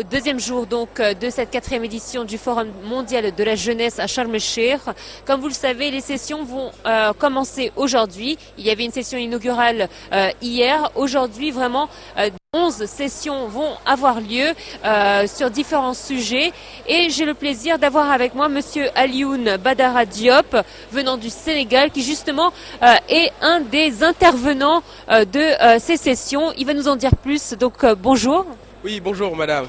deuxième jour donc de cette quatrième édition du Forum mondial de la jeunesse à Sharm el-Sheikh. Comme vous le savez, les sessions vont commencer aujourd'hui. Il y avait une session inaugurale hier. Aujourd'hui, vraiment, 11 sessions vont avoir lieu sur différents sujets. Et j'ai le plaisir d'avoir avec moi Monsieur Alioune Badara Diop, venant du Sénégal, qui justement est un des intervenants de ces sessions. Il va nous en dire plus. Donc bonjour. Oui, bonjour madame.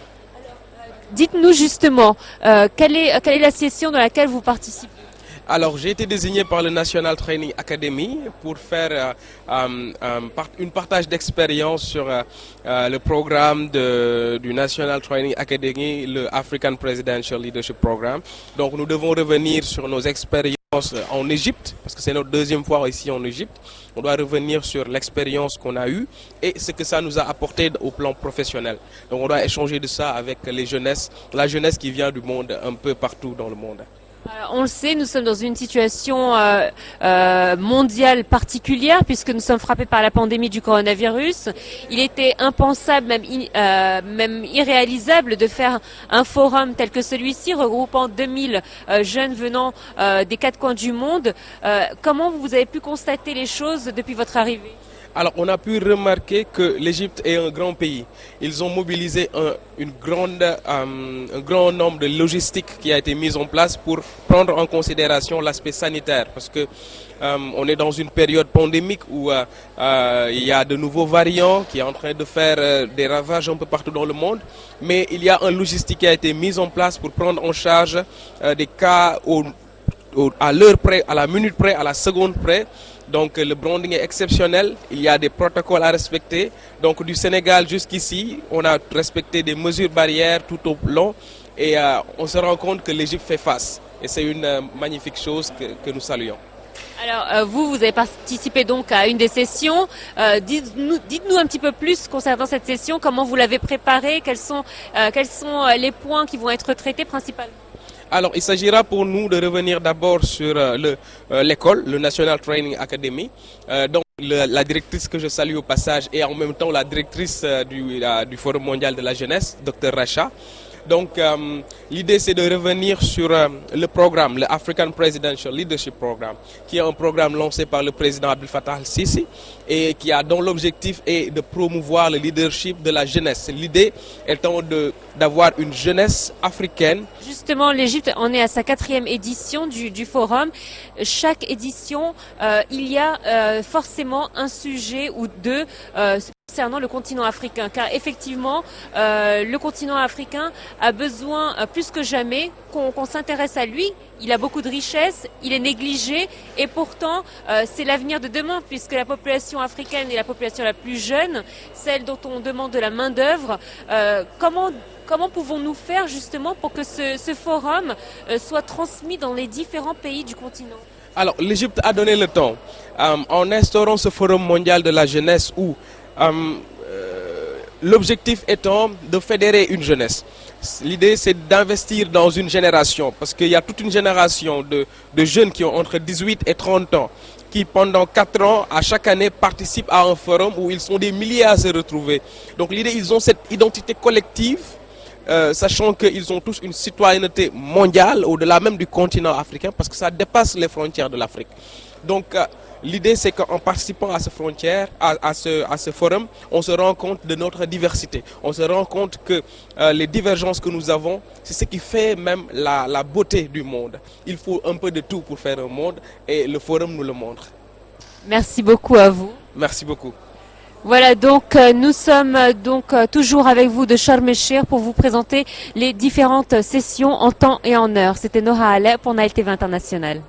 Dites-nous justement, quelle est la session dans laquelle vous participez? Alors, j'ai été désigné par le National Training Academy pour faire une partage d'expérience sur le programme du National Training Academy, le African Presidential Leadership Program. Donc, nous devons revenir sur nos expériences en Égypte, parce que c'est notre deuxième fois ici en Égypte. On doit revenir sur l'expérience qu'on a eue et ce que ça nous a apporté au plan professionnel. Donc, on doit échanger de ça avec les jeunesses, la jeunesse qui vient du monde, un peu partout dans le monde. Alors, on le sait, nous sommes dans une situation mondiale particulière puisque nous sommes frappés par la pandémie du coronavirus. Il était impensable, même irréalisable de faire un forum tel que celui-ci, regroupant 2000 jeunes venant des quatre coins du monde. Comment vous avez pu constater les choses depuis votre arrivée ? Alors, on a pu remarquer que l'Égypte est un grand pays. Ils ont mobilisé un grand nombre de logistiques qui a été mise en place pour prendre en considération l'aspect sanitaire. Parce que on est dans une période pandémique où il y a de nouveaux variants qui sont en train de faire des ravages un peu partout dans le monde. Mais il y a un logistique qui a été mis en place pour prendre en charge des cas à l'heure près, à la minute près, à la seconde près. Donc le branding est exceptionnel, il y a des protocoles à respecter. Donc du Sénégal jusqu'ici, on a respecté des mesures barrières tout au long et on se rend compte que l'Égypte fait face. Et c'est une magnifique chose que nous saluons. Alors vous avez participé donc à une des sessions. Dites-nous un petit peu plus concernant cette session, comment vous l'avez préparée, quels sont les points qui vont être traités principalement? Alors, il s'agira pour nous de revenir d'abord sur l'école, le National Training Academy, dont la directrice que je salue au passage et en même temps la directrice du Forum mondial de la jeunesse, Dr Racha. Donc, l'idée c'est de revenir sur le programme, le African Presidential Leadership Program, qui est un programme lancé par le président Abdel Fattah el-Sisi et dont l'objectif est de promouvoir le leadership de la jeunesse. L'idée étant d'avoir une jeunesse africaine. Justement, l'Égypte en est à sa quatrième édition du forum. Chaque édition, il y a forcément un sujet ou deux concernant le continent africain, car effectivement, le continent africain a besoin plus que jamais qu'on s'intéresse à lui. Il a beaucoup de richesses, il est négligé et pourtant c'est l'avenir de demain puisque la population africaine est la population la plus jeune, celle dont on demande de la main-d'œuvre. Comment pouvons-nous faire justement pour que ce forum soit transmis dans les différents pays du continent? Alors, l'Égypte a donné le temps en instaurant ce forum mondial de la jeunesse où l'objectif étant de fédérer une jeunesse. L'idée c'est d'investir dans une génération parce qu'il y a toute une génération de jeunes qui ont entre 18 et 30 ans qui pendant 4 ans à chaque année participent à un forum où ils sont des milliers à se retrouver. Donc l'idée, ils ont cette identité collective sachant qu'ils ont tous une citoyenneté mondiale au-delà même du continent africain parce que ça dépasse les frontières de l'Afrique. Donc l'idée c'est qu'en participant à ce forum, on se rend compte de notre diversité. On se rend compte que les divergences que nous avons, c'est ce qui fait même la beauté du monde. Il faut un peu de tout pour faire un monde et le forum nous le montre. Merci beaucoup à vous. Merci beaucoup. Voilà, donc nous sommes toujours avec vous de Sharm el-Sheikh pour vous présenter les différentes sessions en temps et en heure. C'était Nora Allais pour Nile TV International.